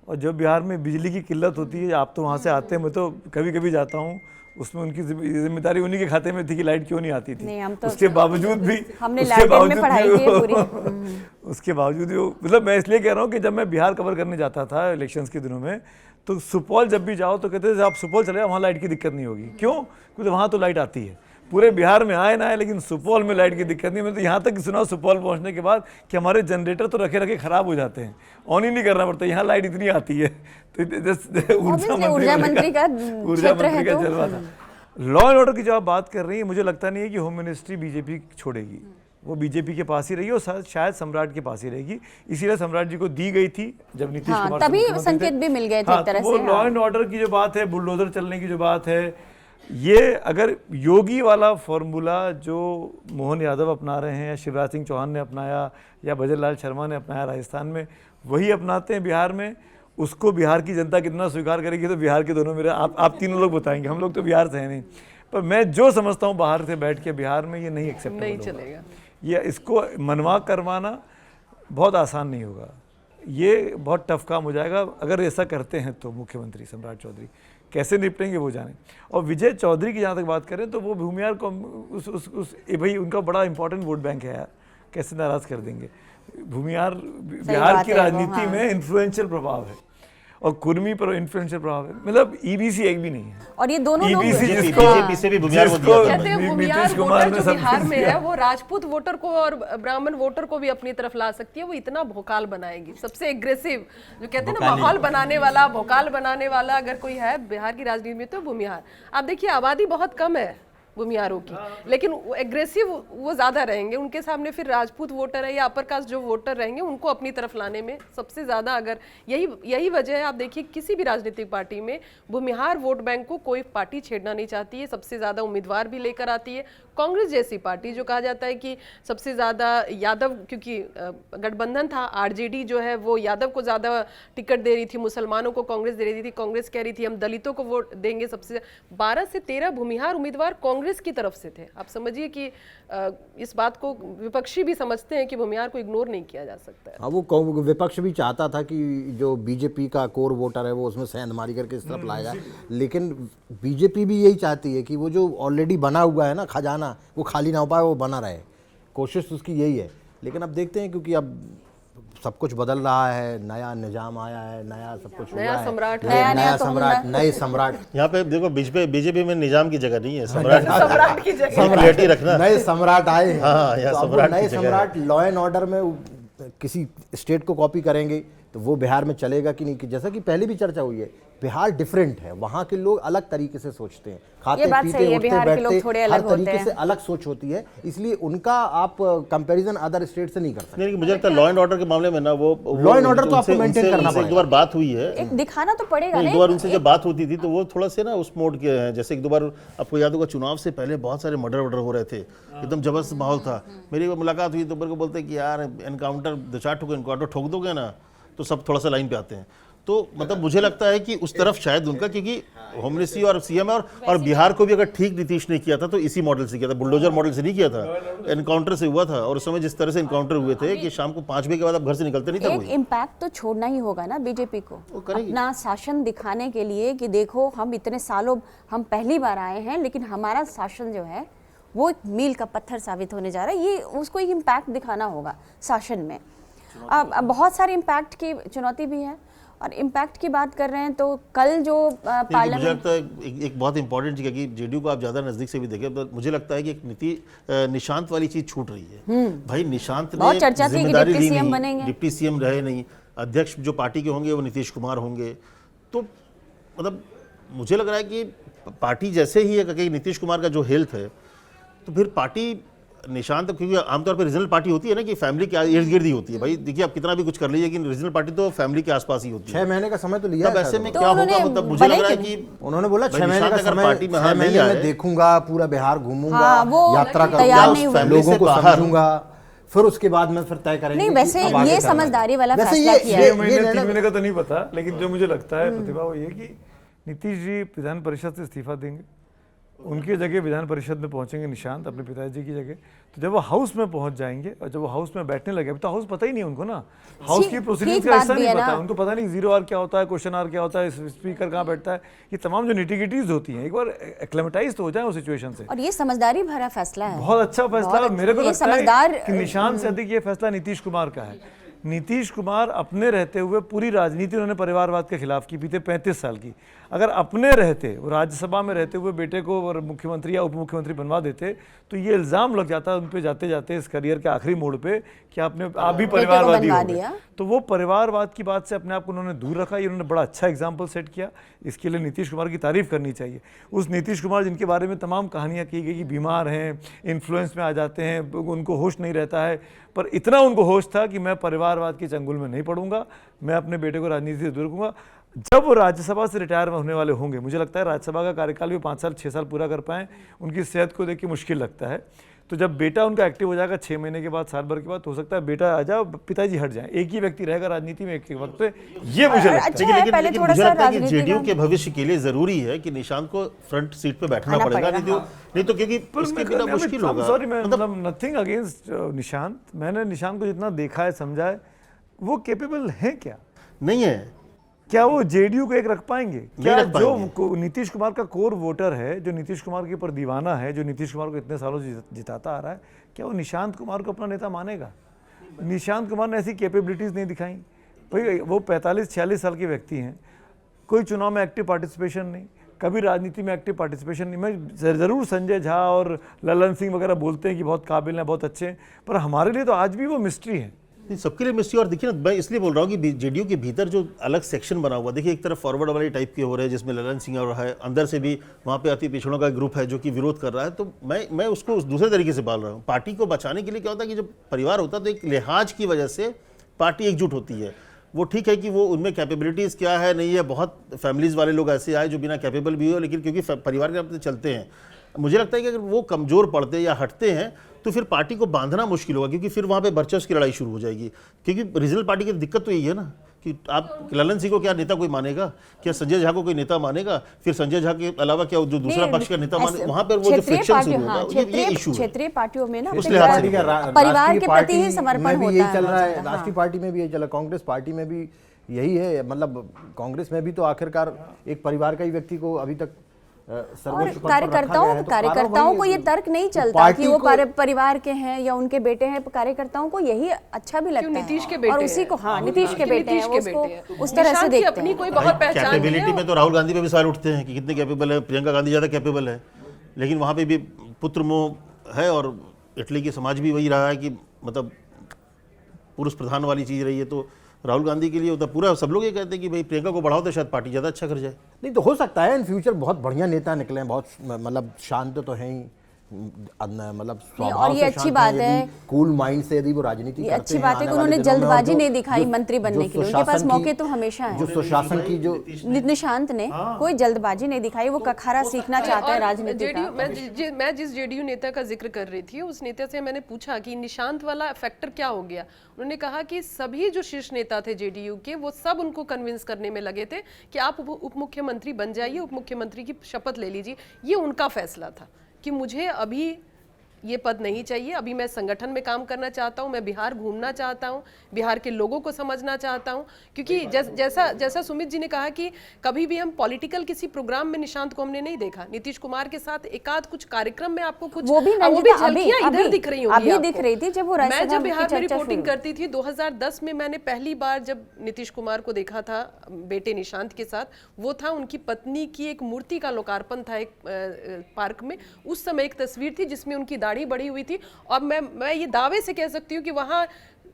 और जब बिहार में बिजली की किल्लत होती है, आप तो वहाँ से आते हैं, मैं तो कभी कभी जाता हूँ, उसमें उनकी जिम्मेदारी उन्हीं के खाते में थी कि लाइट क्यों नहीं आती थी। उसके बावजूद भी उसके बावजूद भी मतलब मैं इसलिए कह रहा हूँ कि जब मैं बिहार कवर करने जाता था इलेक्शंस के दिनों में, तो सुपौल जब भी जाओ तो कहते थे आप सुपौल चले जाओ, वहाँ लाइट की दिक्कत नहीं होगी। क्यों? क्योंकि वहाँ तो लाइट आती है, पूरे बिहार में आए ना आए, लेकिन सुपौल में लाइट की दिक्कत नहीं। मैं तो यहाँ तक सुना सुपौल पहुँचने के बाद कि हमारे जनरेटर तो रखे रखे खराब हो जाते हैं, ऑन ही नहीं करना पड़ता, यहाँ लाइट इतनी आती है। तो ऊर्जा मंत्री का जलवा था। लॉ एंड ऑर्डर की जो आप बात कर रही हैं, मुझे लगता नहीं है कि होम मिनिस्ट्री बीजेपी छोड़ेगी, वो बीजेपी के पास ही रही और शायद सम्राट के पास ही रहेगी। इसीलिए सम्राट जी को दी गई थी जब नीतीश कुमार तभी संकेत भी मिल गए थे एक तरह से। लॉ एंड ऑर्डर की जो बात है, बुलडोजर चलने की जो बात है, ये अगर योगी वाला फॉर्मूला जो मोहन यादव अपना रहे हैं या शिवराज सिंह चौहान ने अपनाया या भजनलाल शर्मा ने अपनाया राजस्थान में, वही अपनाते हैं बिहार में, उसको बिहार की जनता कितना स्वीकार करेगी तो बिहार के दोनों मेरे आप तीनों लोग बताएंगे, हम लोग तो बिहार से हैं नहीं। पर मैं जो समझता हूँ बाहर से बैठ के बिहार में ये नहीं एक्सेप्टेबल नहीं चलेगा। ये इसको मनवा करवाना बहुत आसान नहीं होगा, ये बहुत टफ काम हो जाएगा अगर ऐसा करते हैं तो। मुख्यमंत्री सम्राट चौधरी कैसे निपटेंगे वो जाने। और विजय चौधरी की जहाँ तक बात करें तो वो भूमियार को भाई उनका बड़ा इंपॉर्टेंट वोट बैंक है यार, कैसे नाराज कर देंगे। भूमियार बिहार की राजनीति में इन्फ्लुएंशियल प्रभाव है और कुर्मी पर इन्फ्लुएंशियल प्रभाव है, मतलब ईबीसी एक भी नहीं है। और ये दोनों लोग बीजेपी से भी भूमियार को दिया था। कहते हैं भूमियार वोटर जो बिहार में है वो राजपूत वोटर को और ब्राह्मण वोटर को भी अपनी तरफ ला सकती है। वो इतना भोकाल बनाएगी, सबसे एग्रेसिव जो कहते हैं ना माहौल बनाने वाला, भोकाल बनाने वाला अगर कोई है बिहार की राजनीति में तो भूमिहार। आप देखिए आबादी बहुत कम है भूमिहारों की, लेकिन एग्रेसिव वो ज्यादा रहेंगे। उनके सामने फिर राजपूत वोटर है या अपर कास्ट जो वोटर रहेंगे उनको अपनी तरफ लाने में सबसे ज्यादा, अगर यही वजह है। आप देखिए किसी भी राजनीतिक पार्टी में भूमिहार वोट बैंक को कोई पार्टी छेड़ना नहीं चाहती है, सबसे ज्यादा उम्मीदवार भी लेकर आती है। कांग्रेस जैसी पार्टी जो कहा जाता है कि सबसे ज्यादा यादव, क्योंकि गठबंधन था, आरजेडी जो है वो यादव को ज्यादा टिकट दे रही थी, मुसलमानों को कांग्रेस दे रही थी। कांग्रेस कह रही थी हम दलितों को वोट देंगे। सबसे 12 से 13 भूमिहार उम्मीदवार कांग्रेस की तरफ से थे। आप समझिए कि इस बात को विपक्षी भी समझते हैं कि भूमिहार को इग्नोर नहीं किया जा सकता है। हाँ, वो विपक्ष भी चाहता था कि जो बीजेपी का कोर वोटर है वो उसमें सेंधमारी करके इस तरफ लाएगा, लेकिन बीजेपी भी यही चाहती है कि वो जो ऑलरेडी बना हुआ है ना खजाना, वो खाली ना हो पाए, वो बना रहे। कोशिश उसकी यही है। लेकिन अब देखते हैं, क्योंकि अब सब कुछ बदल रहा है, नया निजाम आया है, नया सब कुछ हुआ नया है, सम्राट नया सम्राट, नए सम्राट, यहाँ पे देखो बीजेपी में निजाम की जगह नहीं है, सम्राट सम्राट की जगह क्लियरिटी रखना। नए सम्राट आए हैं। हाँ, यहाँ तो अब वो सम्राट नए की जगह है। सम्राट लॉ एंड ऑर्डर में किसी स्टेट को कॉपी करेंगे तो वो बिहार में चलेगा कि नहीं, कि जैसा कि पहले भी चर्चा हुई है, बिहार डिफरेंट है, वहाँ के लोग अलग तरीके से सोचते हैं, खाते बात पीते सही है, उठते बिहार के लोग बैठते थोड़े हर अलग होते तरीके हैं। से अलग सोच होती है, इसलिए उनका आप कंपैरिजन अदर स्टेट से नहीं कर सकते। नहीं, मुझे लगता है लॉ एंड ऑर्डर के मामले में ना वो लॉ एंड ऑर्डर तो आपको उनसे- maintain करना उनसे एक दो बार बात हुई है, एक दिखाना तो पड़ेगा नहीं, ना। एक दो बार उनसे जब बात होती थी तो वो थोड़ा से ना उस मोड के हैं, जैसे एक दो बार आपको याद होगा चुनाव से पहले बहुत सारे मर्डर हो रहे थे, एकदम जबरदस्त माहौल था। मेरी वो मुलाकात हुई तो मेरे को बोलते कि यार एनकाउंटर 2-4 ठोक एनकाउंटर ठोक दोगे ना तो सब थोड़ा सा लाइन पे आते हैं। तो मतलब मुझे लगता है कि उस तरफ शायद उनका, क्योंकि होम मिनिस्ट्री और सीएम और बिहार को भी अगर ठीक नीतीश ने किया था तो इसी मॉडल से किया था, बुलडोजर मॉडल से नहीं किया था, एनकाउंटर से हुआ था। और उस समय जिस तरह से एनकाउंटर हुए थे कि शाम को 5 बजे के बाद आप घर से निकलते नहीं था एक कोई। इम्पैक्ट तो छोड़ना ही होगा ना बीजेपी को, करेगी। अपना शासन दिखाने के लिए कि देखो हम इतने सालों, हम पहली बार आए हैं लेकिन हमारा शासन जो है वो एक मील का पत्थर साबित होने जा रहा है। ये उसको एक इम्पैक्ट दिखाना होगा शासन में। अब बहुत सारे इम्पैक्ट की चुनौती भी है, और इम्पैक्ट की बात कर रहे हैं तो कल जो मुझे पार्लियामेंट, लगता है एक बहुत इंपॉर्टेंट चीज़ है कि जेडीयू को आप ज़्यादा नज़दीक से भी देखें तो मुझे लगता है कि एक निशांत वाली चीज़ छूट रही है। भाई निशांत बहुत ने चर्चा थी कि जिम्मेदारी डिप्टी ली सीएम नहीं, बनेंगे। डिप्टी सीएम रहे नहीं, अध्यक्ष जो पार्टी के होंगे वो नीतीश कुमार होंगे। तो मतलब मुझे लग रहा है कि पार्टी जैसे ही है कि नीतीश कुमार का जो हेल्थ है तो फिर पार्टी निशांत, क्योंकि आमतौर पर रीजनल पार्टी होती है ना कि फैमिली के इर्द गिर्द ही होती है। भाई देखिए आप कितना भी कुछ कर लीजिए लेकिन रीजनल पार्टी तो फैमिली के आसपास ही होती है। 6 महीने का समय तो लिया तब है ऐसे शायद में तो क्या होगा, उन्होंने मतलब मुझे लग बने रहा है क्यों कि उन्होंने बोला भाई 6 महीने निशांत का अगर समय, पार्टी में 6 हाँ महीने नहीं में आए, देखूंगा, पूरा बिहार घूमूंगा, हाँ, वो यात्रा तैयार करूंगा, नहीं हुए। लोगों को बाहर। समझूंगा, फिर उसके बाद में फिर तय करेंगे। नहीं कि वैसे अब आगे ये करना है। समझदारी वाला वैसे फैसला ये- किया ये- है। 6 महीने निर्णय- 3 महीने का तो नहीं पता, लेकिन जो मुझे लगता है प्रतिभा वो ये कि नीतीश जी विधान परिषद से इस्तीफा देंगे, उनकी जगह विधान परिषद में पहुंचेंगे निशांत अपने पिताजी की जगह। तो जब वो हाउस में पहुंच जाएंगे और जब वो हाउस में बैठने लगे, अभी तो हाउस पता ही नहीं है उनको ना, हाउस की प्रोसीडिंग्स ठीक का बात हिस्सा भी नहीं है पता ना। है उनको, पता नहीं 0 आर क्या होता है, क्वेश्चन आर क्या होता है, स्पीकर कहाँ बैठता है, ये तमाम जो निटिगिटीज होती हैं एक बार एक्लेमेटाइज तो हो जाए उस सिचुएशन से। और ये समझदारी भरा फैसला है। बहुत अच्छा फैसला, और मेरे को ये लगता है समझदार कि निशांत से अधिक ये फैसला नीतीश कुमार का है। नीतीश कुमार अपने रहते हुए पूरी राजनीति उन्होंने परिवारवाद के खिलाफ की बीते 35 साल की। अगर अपने रहते, वो राज्यसभा में रहते हुए बेटे को और मुख्यमंत्री या उप मुख्यमंत्री बनवा देते तो ये इल्ज़ाम लग जाता उन पे जाते जाते इस करियर के आखिरी मोड़ पे कि आप भी परिवारवादी बनवा हो गए। दिया। तो वो परिवारवाद की बात से अपने आप को उन्होंने दूर रखा, ये उन्होंने बड़ा अच्छा एग्जाम्पल सेट किया। इसके लिए नीतीश कुमार की तारीफ करनी चाहिए। उस नीतीश कुमार जिनके बारे में तमाम कहानियाँ की गई कि बीमार हैं, इन्फ्लुएंस में आ जाते हैं, उनको होश नहीं रहता है, पर इतना उनको होश था कि मैं परिवारवाद के चंगुल में नहीं पड़ूंगा, मैं अपने बेटे को राजनीति से दूर रखूंगा। जब वो राज्यसभा से रिटायर होने वाले होंगे, मुझे लगता है राज्यसभा का कार्यकाल भी 5 साल 6 साल पूरा कर पाएँ, उनकी सेहत को देख के मुश्किल लगता है। तो जब बेटा उनका एक्टिव हो जाएगा 6 महीने के बाद, साल भर के बाद, हो सकता है बेटा आ जाए, पिताजी हट जाए, एक ही व्यक्ति रहेगा राजनीति में एक के वक्त पे, ये मुझे लगता है। अच्छा है, पहले थोड़ा मुझे सा लगता है कि राजनीति जेडीयू का- के भविष्य के लिए जरूरी है कि निशांत को फ्रंट सीट पे बैठना आना पड़ेगा, पड़ेगा, नहीं तो क्योंकि उसके बिना मुश्किल होगा। सॉरी, मैं मतलब मतलब नथिंग अगेंस्ट निशांत, मैंने निशांत को जितना देखा है, समझा है, वो केपेबल है क्या? नहीं है, क्या वो जेडीयू को एक रख पाएंगे? क्या रख जो पाएंगे। नीतीश कुमार का कोर वोटर है, जो नीतीश कुमार के ऊपर दीवाना है, जो नीतीश कुमार को इतने सालों से जिताता आ रहा है, क्या वो निशांत कुमार को अपना नेता मानेगा? निशांत कुमार ने ऐसी कैपेबिलिटीज़ नहीं दिखाई। भाई वो 45-46 साल के व्यक्ति हैं, कोई चुनाव में एक्टिव पार्टिसिपेशन नहीं, कभी राजनीति में एक्टिव पार्टिसिपेशन नहीं। मैं ज़रूर संजय झा और ललन सिंह वगैरह बोलते हैं कि बहुत काबिल हैं, बहुत अच्छे हैं, पर हमारे लिए तो आज भी वो मिस्ट्री है। नहीं, सबके लिए मिस्ट्री। और देखिए ना, मैं इसलिए बोल रहा हूँ कि जेडीयू के भीतर जो अलग सेक्शन बना हुआ, देखिए एक तरफ फॉरवर्ड वाले टाइप के हो रहे हैं जिसमें ललन सिंह और है, अंदर से भी वहाँ पे अति पिछड़ों का ग्रुप है जो कि विरोध कर रहा है। तो मैं उसको उस दूसरे तरीके से बोल रहा हूँ। पार्टी को बचाने के लिए क्या होता है कि जब परिवार होता है तो एक लिहाज की वजह से पार्टी एकजुट होती है। वो ठीक है कि वो उनमें कैपेबिलिटीज़ क्या है नहीं है, बहुत फैमिलीज़ वाले लोग ऐसे आए जो बिना कैपेबल भी हो, लेकिन क्योंकि परिवार के अपने चलते हैं। मुझे लगता है कि अगर वो कमज़ोर पड़ते या हटते हैं तो फिर पार्टी को बांधना मुश्किल होगा, क्योंकि फिर वहाँ पे वर्चस्व की लड़ाई शुरू हो जाएगी। क्योंकि रीजनल पार्टी की दिक्कत तो यही है ना कि आप ललन सिंह को क्या नेता कोई मानेगा, क्या संजय झा को कोई नेता मानेगा, फिर संजय झा के अलावा क्या जो दूसरा पक्ष का नेता माने, वहाँ पर वो जो फ्रिक्शन शुरू होगा, ये इशू है। क्षेत्रीय पार्टियों में ना उस लिहाज से परिवार के प्रति ही समर्पण होता यही है। चल रहा है, राष्ट्रीय पार्टी में भी यही चल रहा है, कांग्रेस पार्टी में भी यही है। मतलब कांग्रेस में भी तो आखिरकार एक परिवार का ही व्यक्ति को अभी तक सर्वोच्च पद पर रखा कार्यकर्ताओं गया है, तो कार्यकर्ताओं को ये तर्क नहीं चलता पार्टी कि वो को- परिवार के हैं या उनके बेटे हैं। कार्यकर्ताओं को यही अच्छा भी लगता नीतीश है के बेटे और उसी को, हाँ, नीतीश के बेटे हैं, नीतीश वो के उसको बेटे हैं। उस तरह से निशांत की देखते अपनी हैं। कोई बहुत पहचान नहीं कैपेबिलिटी है। में तो राहुल गांधी पे भी सवाल उठते हैं कि कितने कैपेबल है, प्रियंका गांधी ज़्यादा कैपेबल है, लेकिन वहाँ पे भी पुत्र मोह है और इटली की समाज भी वही रहा है कि मतलब पुरुष प्रधान वाली चीज़ रही है। तो राहुल गांधी के लिए होता पूरा सब लोग ये कहते हैं कि भाई प्रियंका को बढ़ाओ तो शायद पार्टी ज़्यादा अच्छा कर जाए। नहीं तो हो सकता है इन फ्यूचर बहुत बढ़िया नेता निकले हैं, बहुत मतलब शांत तो हैं ही, मतलब स्वभाव और ये से अच्छी शांत बात हैं, है। यदि कूल माइंड से यदि वो राजनीति ये करते अच्छी हैं बात है आने कि वाले उन्होंने दिनों में, और जल्दबाजी जो- नहीं दिखाई जो- मंत्री बनने जो के लिए। उनके पास सुशासन की- मौके तो हमेशा हैं। जो सुशासन की जो निशांत ने कोई जल्दबाजी नहीं दिखाई, वो कखारा सीखना चाहते हैं और राजनीति का। जेडीयू मैं जिस जेडीयू नेता का जिक्र कर रही थी, उस नेता से मैंने पूछा कि निशांत वाला फैक्टर क्या हो गया। उन्होंने कहा कि सभी जो शीर्ष नेता थे जेडीयू के, वो सब उनको कन्विंस करने में लगे थे कि आप उप मुख्यमंत्री बन जाइए, उप मुख्यमंत्री की शपथ ले लीजिए। ये उनका फैसला था कि मुझे अभी ये पद नहीं चाहिए, अभी मैं संगठन में काम करना चाहता हूँ, मैं बिहार घूमना चाहता हूँ, बिहार के लोगों को समझना चाहता हूँ। क्योंकि जैसा सुमित जी ने कहा कि कभी भी हम पॉलिटिकल किसी प्रोग्राम में निशांत को हमने नहीं देखा। नीतीश कुमार के साथ एकाध कुछ कार्यक्रम में आपको कुछ वो भी झलकियां इधर दिख रही होंगी अभी आपको। दिख रही थी जब वो मैं राज्यसभा जब की बिहार में चर्चा रिपोर्टिंग शुरू करती थी 2010 में, मैंने पहली बार जब नीतीश कुमार को देखा था बेटे निशांत के साथ, वो था उनकी पत्नी की एक मूर्ति का लोकार्पण था एक पार्क में। उस समय एक तस्वीर थी जिसमें उनकी दाढ़ी बढ़ी हुई थी और मैं ये दावे से कह सकती हूँ कि वहाँ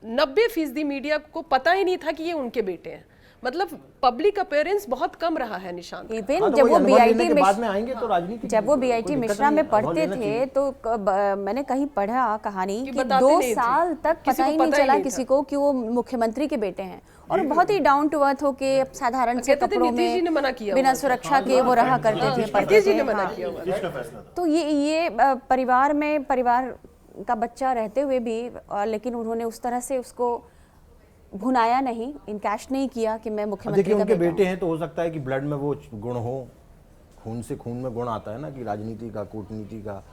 90% मीडिया को पता ही नहीं था कि ये उनके बेटे हैं। मतलब पब्लिक अपीयरेंस बहुत कम रहा है निशांत का। इवन हाँ, तो जब वही वो अनुभव लेने बीआईटी के बाद में आएंगे तो राजनीति जब वो कोई बीआईटी दिक्कत मिश्रा नहीं में है, अनुभव पढ़ते लेना थे चाहिए। तो मैंने कहीं पढ़ा कहानी कि बताते 2 नहीं थे। साल तक किसी पता को ही नहीं पता ही चला नहीं किसी था। को कि वो मुख्यमंत्री के बेटे हैं और बहुत ही डाउन टू अर्थ होके साधारण से कहते थे कपड़ों नीतीश जी ने मना में किया बिना हुआ था। सुरक्षा के वो रहा करते थे, पढ़ते नीतीश जी थे। ने मना हाँ। किया हुआ था। तो ये परिवार में परिवार का बच्चा रहते हुए भी लेकिन उन्होंने उस तरह से उसको भुनाया नहीं, इनकैश नहीं किया कि मैं मुख्यमंत्री देखिए का उनके बेटा बेटे हैं तो हो सकता है कि ब्लड में वो गुण हो, खून से खून में गुण आता है ना कि राजनीति का, कूटनीति का,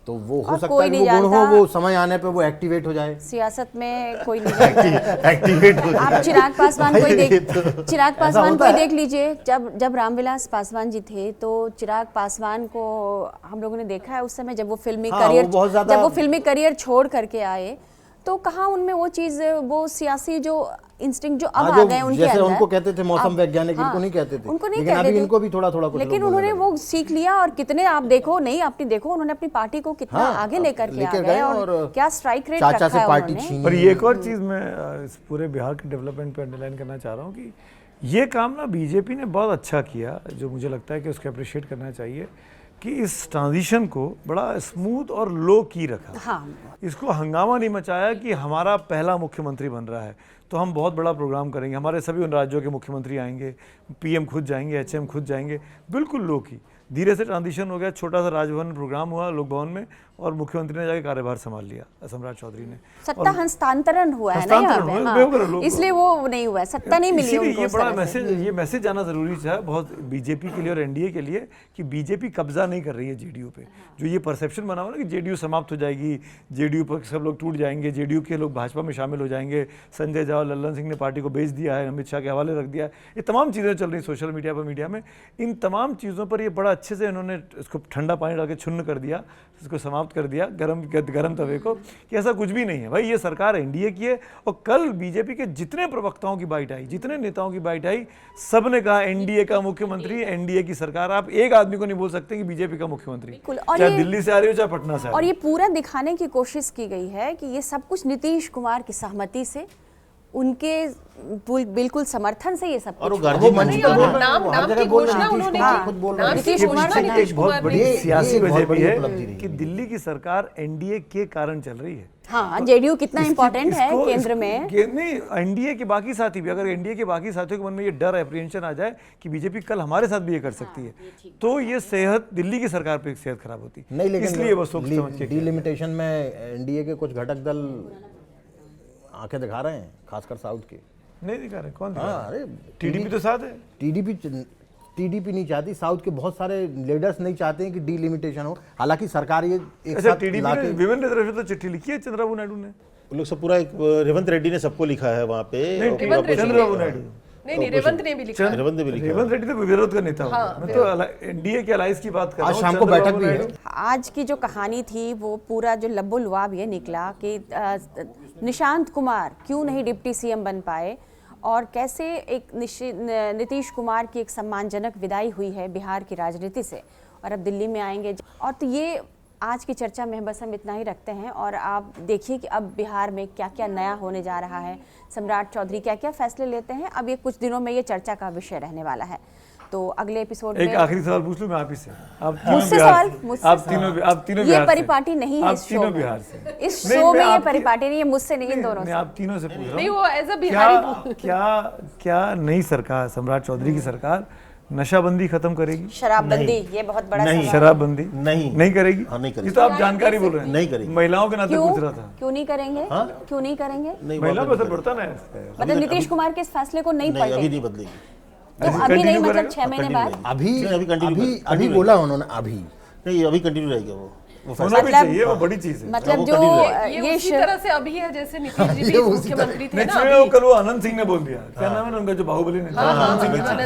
तो वो हो और सकता कोई है कि नहीं वो गुण हो, जानता। वो समय आने पे वो एक्टिवेट हो जाए। हूँ। सियासत में कोई नहीं जानता। एक्टिवेट हो आप चिराग पासवान को ही चिराग पासवान होता को ही है। देख लीजिए। जब रामविलास पासवान जी थे तो चिराग पासवान को हम लोगों ने देखा है उस समय जब वो फिल्मी हाँ, करियर वो बहुत ज़्यादा- जब वो फिल्मी करियर छोड़ करके आए तो कहाँ उनमें वो चीज, वो सियासी जो इंस्टिंक्ट जो अब हाँ, आ जो गए उनके जैसे अंदर। उनको कहते थे मौसम अब- वैज्ञानिक, हाँ, इनको नहीं कहते थे, उनको नहीं लेकिन कहते अभी थे। इनको भी थोड़ा कुछ लेकिन लोग उन्होंने बोलने वो सीख लिया और कितने आप देखो नहीं आपने देखो उन्होंने अपनी पार्टी को कितना हाँ, आगे लेकर के आ लेकर गए गए और और क्या स्ट्राइक रेट चाचा रखा से है पार्टी उन्होंने। छीनी। पर ये एक और चीज़ मैं इस पूरे बिहार के डेवलपमेंट पे अंडरलाइन करना चाह रहा हूँ कि ये काम ना बीजेपी ने बहुत अच्छा किया, जो मुझे लगता है कि उसको अप्रिशिएट करना चाहिए कि इस ट्रांजिशन को बड़ा स्मूथ और लो की रखा। हाँ, इसको हंगामा नहीं मचाया कि हमारा पहला मुख्यमंत्री बन रहा है तो हम बहुत बड़ा प्रोग्राम करेंगे, हमारे सभी उन राज्यों के मुख्यमंत्री आएंगे, पीएम खुद जाएंगे, एचएम खुद जाएंगे, बिल्कुल लो की। धीरे से ट्रांजिशन हो गया, छोटा सा राजभवन प्रोग्राम हुआ लोक भवन में और मुख्यमंत्री ने जाके कार्यभार संभाल लिया सम्राट चौधरी ने। सत्ता हस्तांतरण हुआ है ना यहाँ हस्तांतरण पे, हुआ, हाँ। बेवकूफ़ लोग- इसलिए वो नहीं हुआ है, सत्ता नहीं मिली इसीलिए उनको ये उस बड़ा तरह से। मैसेज, ये मैसेज जाना जरूरी था बहुत बीजेपी के लिए और एनडीए के लिए कि बीजेपी कब्जा नहीं कर रही है जेडीयू पे। जो ये परसेप्शन बना हुआ ना कि जेडीयू समाप्त हो जाएगी, जेडीयू पर सब लोग टूट जाएंगे, जेडीयू के लोग भाजपा में शामिल हो जाएंगे, संजय झा और लल्लन सिंह ने पार्टी को बेच दिया है, अमित शाह के हवाले रख दिया है, ये तमाम चीज़ें चल रही सोशल मीडिया पर, मीडिया में। इन तमाम चीज़ों पर ये बड़ा अच्छे से इन्होंने इसको ठंडा पानी डाल के छुन्न कर दिया, इसको समाप्त कर दिया गरम तवे को, कि ऐसा कुछ भी नहीं है भाई, ये सरकार एनडीए की है। और कल बीजेपी के जितने प्रवक्ताओं की बाइट आई, जितने नेताओं की बाइट आई, सब ने कहा एनडीए का मुख्यमंत्री, एनडीए की सरकार। आप एक आदमी को नहीं बोल सकते कि बीजेपी का मुख्यमंत्री, और चाहे ये- दिल्ली से आ रही हो चाहे पटना से आ और रही ये पूरा दिखाने की कोशिश की गई है कि ये सब कुछ नीतीश कुमार की सहमति से, उनके बिल्कुल समर्थन से ये सब और वो कुछ गार्जियन नहीं, बन और चुका है। नाम की घोषणा उन्होंने की। खुद बोल रहे नाम हैं। की नीतीश घोषणा कुमार नीतीश एक बहुत कुमार बड़ी ने ये- सियासी ये बहुत वजह भी बड़ी है उपलब्धि रही कि है। दिल्ली की सरकार एनडीए के कारण चल रही है। हाँ, जेडीयू कितना इसकी- इंपॉर्टेंट है इसको- केंद्र में। नहीं, एनडीए के बाकी साथी भी, अगर एनडीए के बाकी साथियों के मन में ये डर एप्रीहेंशन आ जाए कि बीजेपी कल हमारे साथ भी ये कर सकती है, तो ये सेहत दिल्ली की सरकार पे सेहत खराब होती, नहीं, लेकिन इसलिए वो सोच समझ के किया। डिलिमिटेशन में एनडीए के कुछ घटक दल आंखें दिखा रहे हैं, खासकर साउथ के। नहीं दिखा रहे, कौन दिखा हाँ, रहा है? अरे टीडीपी तो साथ है। टीडीपी नहीं चाहती, साउथ के बहुत सारे लीडर्स नहीं चाहते हैं कि डिलिमिटेशन हो। हालांकि सरकार ये एक अच्छा, साथ टीडीपी लाके ने विमेन रिजर्वेशन तो चिट्ठी लिखी है चंद्रबाबू नायडू ने। वो लोग सब पूरा एक रेवंत रेड्डी ने सबको लिखा है वहाँ पे। नहीं, और पूरा कुछ- चंद्रबाबू नायडू। नहीं रेवंत ने भी लिखा। रेवंत ने भी लिखा। रेवंत रेड्डी तो विरोध का नेता होता है। मैं तो एनडीए के अलायंस की बात कर रहा आज हूँ। शाम को बैठक भी है। आज की जो कहानी थी वो पूरा जो लब्बो लुआब ये निकला कि निशांत कुमार क्यों नहीं डिप्टी सीएम बन पाए और कैसे एक नीतीश कुमार की एक सम्मानजनक विदाई हुई है बिहार की राजनीति से और अब दिल्ली में आएंगे। और तो ये आज की चर्चा में बस हम इतना ही रखते हैं और आप देखिए कि अब बिहार में क्या क्या नया होने जा रहा है, सम्राट चौधरी क्या क्या फैसले लेते हैं। अब ये कुछ दिनों में ये चर्चा का विषय रहने वाला है। तो अगले एपिसोड में एक आखिरी सवाल पूछ लूं मैं आप ही से। मुझसे सवाल आप तीनों ये बिहार से। परिपाटी नहीं है आप इस शो तीनों में। बिहार से। इस नहीं, शो मैं में ये आपकी- परिपाटी नहीं है, मुझसे नहीं, इन दोनों मैं से। आप तीनों से पूछ रहा नहीं हूँ। वो एज अ बिहारी क्या नई सरकार, सम्राट चौधरी की सरकार नशाबंदी खत्म करेगी? शराबबंदी ये बहुत बड़ा नहीं। सवाल। शराबबंदी नहीं करेगी? हाँ, नहीं करेगी। ये तो आप जानकारी बोल रहे हैं। नहीं करेगी। महिलाओं के नाते क्यों पूछ रहा था। क्यों नहीं करेंगे? क्यों नहीं करेंगे? नहीं महिलाओं वो पे अभी असर पड़ता ना है। मतलब नीतीश कुमार के इस फैसले को नहीं नहीं, अभी पलटेंगे नहीं बदलेगी। तो अभी continue नहीं, मतलब करेगा? 6 महीने continue बाद। रहेगी। अभी नहीं, अभी continue अभी करेगा। अभी continue बोला उन्होंने अभी। नहीं अभी कंटिन्यू रहेगा वो होना भी मतलब- चाहिए, वो बड़ी चीज है। मतलब वो जो continue ये उसी तरह से अभी है जैसे नीतीश जी भी मुख्यमंत्री थे ना नेक्स्ट में कल वो आनंद सिंह ने बोल दिया, क्या नाम है ना उनका जो बाहुबली ने, आनंद सिंह ने,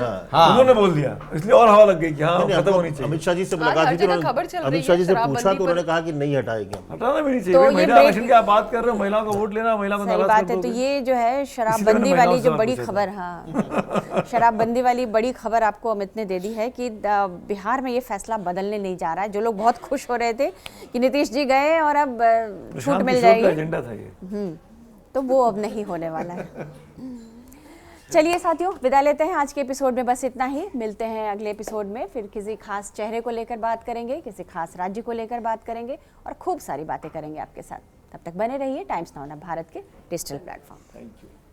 उन्होंने बोल दिया, इसलिए और हवा लग गई कि हाँ खत्म होनी चाहिए। अमित शाह जी से आज मुलाकात हर हुई थी, जगह उन्होंने- खबर चल रही अमित शाह जी है से शराबबंदी पूछा तो पर। उन्होंने कहा कि नहीं हटाएंगे। हटाना भी नहीं तो चाहिए। ये महिला break- आरक्षण की आप बात कर रहे हो, महिलाओं का वोट लेना, महिला को सही नाराज बात कर है। तो दोगे। ये जो है शराबबंदी महिलाओं वाली से जो सवाल बड़ी पूछा था। खबर, हाँ शराबबंदी वाली बड़ी खबर आपको अमित ने दे दी है कि बिहार में ये फैसला बदलने नहीं जा रहा है। जो लोग बहुत खुश हो रहे थे कि नीतीश जी गए और अब छूट प्रशांत मिल किशोर का जाएगी, एजेंडा था ये। तो वो अब नहीं होने वाला है। चलिए साथियों, विदा लेते हैं आज के एपिसोड में, बस इतना ही। मिलते हैं अगले एपिसोड में, फिर किसी खास चेहरे को लेकर बात करेंगे, किसी खास राज्य को लेकर बात करेंगे और खूब सारी बातें करेंगे आपके साथ। तब तक बने रहिए टाइम्स नाउ भारत के डिजिटल प्लेटफॉर्म। Thank you.